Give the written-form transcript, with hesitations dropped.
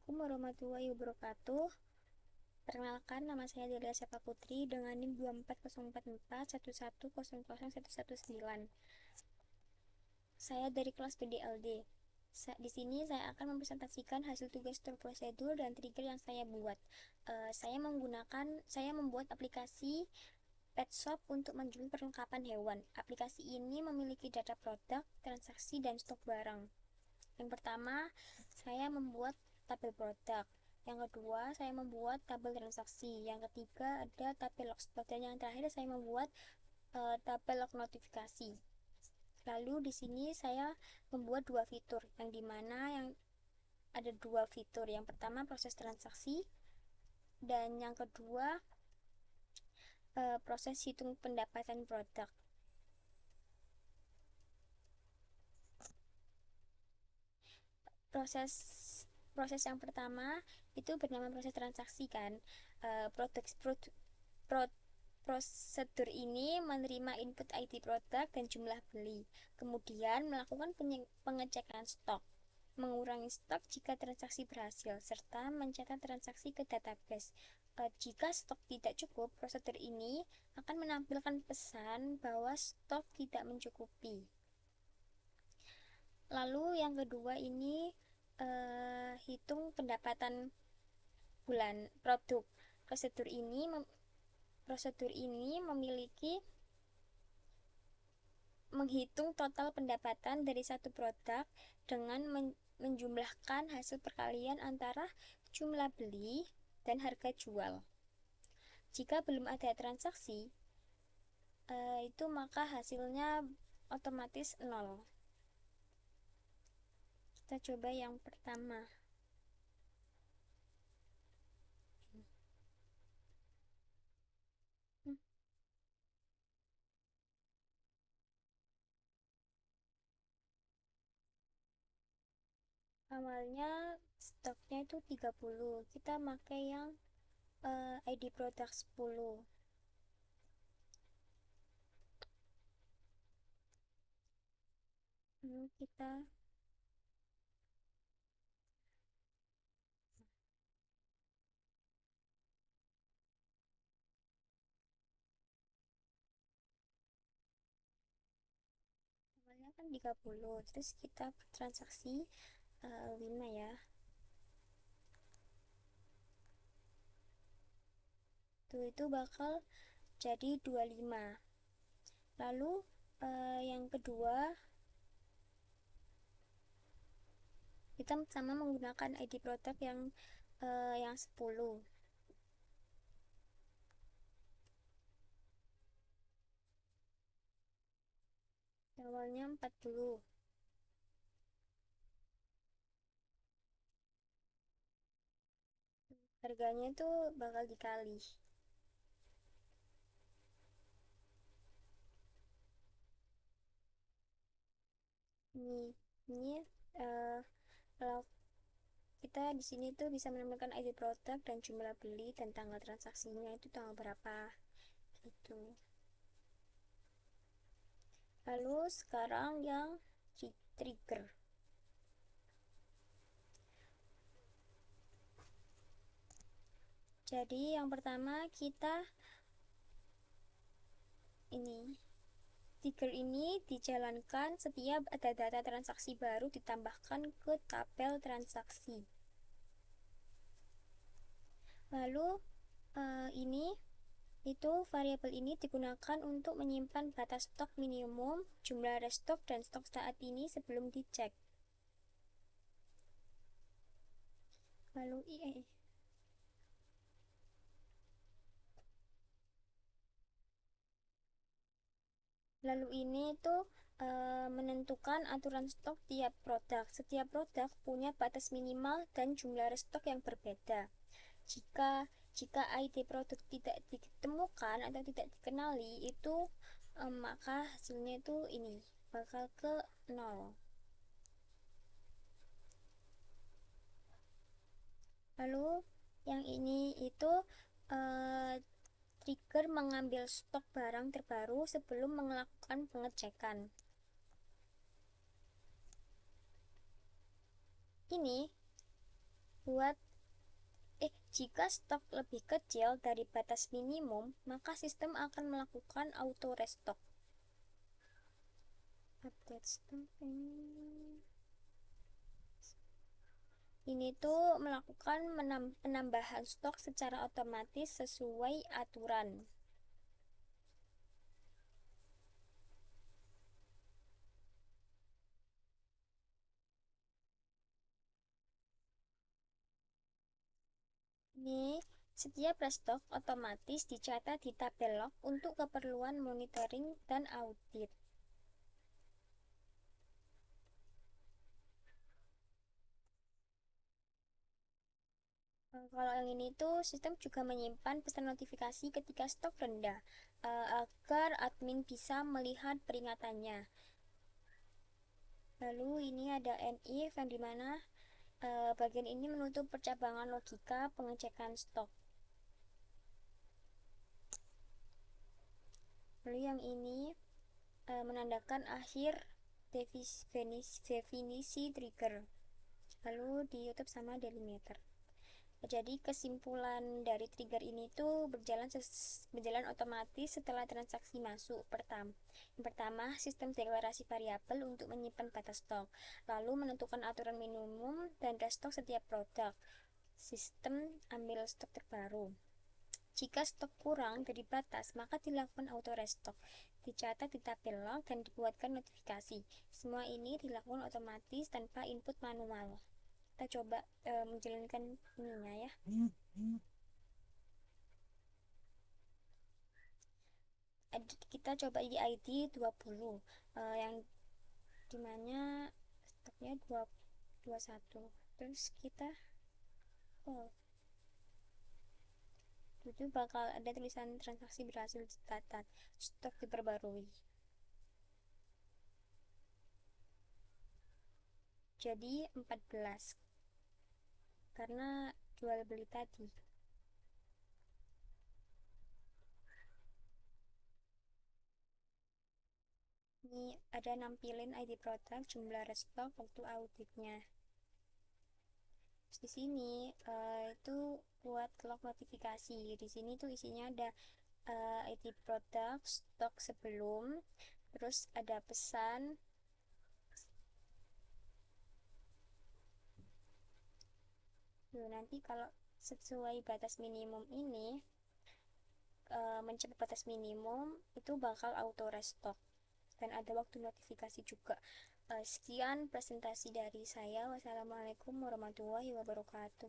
Assalamualaikum warahmatullahi wabarakatuh. Perkenalkan, nama saya Delia Sepa Putri dengan NIM 2404411000119. Saya dari kelas PDLD. Di sini saya akan mempresentasikan hasil tugas prosedur dan trigger yang saya buat. Saya membuat aplikasi pet shop untuk menjual perlengkapan hewan. Aplikasi ini memiliki data produk, transaksi, dan stok barang. Yang pertama, saya membuat tabel produk. Yang kedua, saya membuat tabel transaksi. Yang ketiga, ada tabel log stok. Dan yang terakhir, saya membuat tabel log notifikasi. Lalu di sini saya membuat dua fitur, yang dimana yang ada dua fitur. Yang pertama proses transaksi, dan yang kedua proses hitung pendapatan produk. Proses yang pertama itu bernama proses transaksi kan. Prosedur ini menerima input ID produk dan jumlah beli, kemudian melakukan pengecekan stok, mengurangi stok jika transaksi berhasil, serta mencatat transaksi ke database. Jika stok tidak cukup, prosedur ini akan menampilkan pesan bahwa stok tidak mencukupi. Lalu yang kedua ini hitung pendapatan bulan produk. Prosedur ini memiliki menghitung total pendapatan dari satu produk dengan menjumlahkan hasil perkalian antara jumlah beli dan harga jual. Jika belum ada transaksi, itu maka hasilnya otomatis 0. Kita coba yang pertama. Awalnya stoknya itu 30, kita pakai yang ID produk 10. Lalu kita awalnya kan 30, terus kita transaksi 5 ya. Itu bakal jadi 25. Lalu yang kedua kita sama menggunakan ID produk yang 10. Awalnya 40. Harganya itu bakal dikali. Ini kalau kita di sini tuh bisa menemukan ID produk dan jumlah beli dan tanggal transaksinya itu tanggal berapa gitu. Lalu sekarang yang trigger. Jadi yang pertama kita trigger ini dijalankan setiap ada data transaksi baru ditambahkan ke tabel transaksi. Lalu variabel ini digunakan untuk menyimpan batas stok minimum, jumlah restock, dan stok saat ini sebelum dicek. Lalu ini tuh menentukan aturan stok tiap produk. Setiap produk punya batas minimal dan jumlah restock yang berbeda. Jika ID produk tidak ditemukan atau tidak dikenali, itu maka hasilnya itu ini bakal ke 0. Lalu yang ini itu trigger mengambil stok barang terbaru sebelum melakukan pengecekan. Ini buat jika stok lebih kecil dari batas minimum, maka sistem akan melakukan auto restock. Update stok ini tuh melakukan penambahan stok secara otomatis sesuai aturan. Ini setiap restock otomatis dicatat di tabel log untuk keperluan monitoring dan audit. Kalau yang ini tuh sistem juga menyimpan pesan notifikasi ketika stok rendah, agar admin bisa melihat peringatannya. Lalu ini ada NIF yang dimana bagian ini menutup percabangan logika pengecekan stok. Lalu yang ini menandakan akhir definisi trigger. Lalu ditutup sama delimiter. Jadi kesimpulan dari trigger ini tuh berjalan otomatis setelah transaksi masuk. Yang pertama, sistem deklarasi variabel untuk menyimpan batas stok, lalu menentukan aturan minimum dan restock setiap produk. Sistem ambil stok terbaru. Jika stok kurang dari batas, maka dilakukan auto restock, dicatat di tabel log dan dibuatkan notifikasi. Semua ini dilakukan otomatis tanpa input manual. Kita coba menjalankan ininya ya. Kita coba di ID 20 yang dimana stoknya 21. Terus kita itu bakal ada tulisan transaksi berhasil dicatat, stok diperbarui. Jadi 14 karena jual beli tadi. Ini ada nampilin ID produk, jumlah restock, waktu auditnya. Terus di sini itu buat log notifikasi. Di sini tuh isinya ada ID produk, stok sebelum, terus ada pesan. Nanti kalau sesuai batas minimum ini mencapai batas minimum itu bakal auto restock dan ada waktu notifikasi juga. Sekian presentasi dari saya. Wassalamualaikum warahmatullahi wabarakatuh.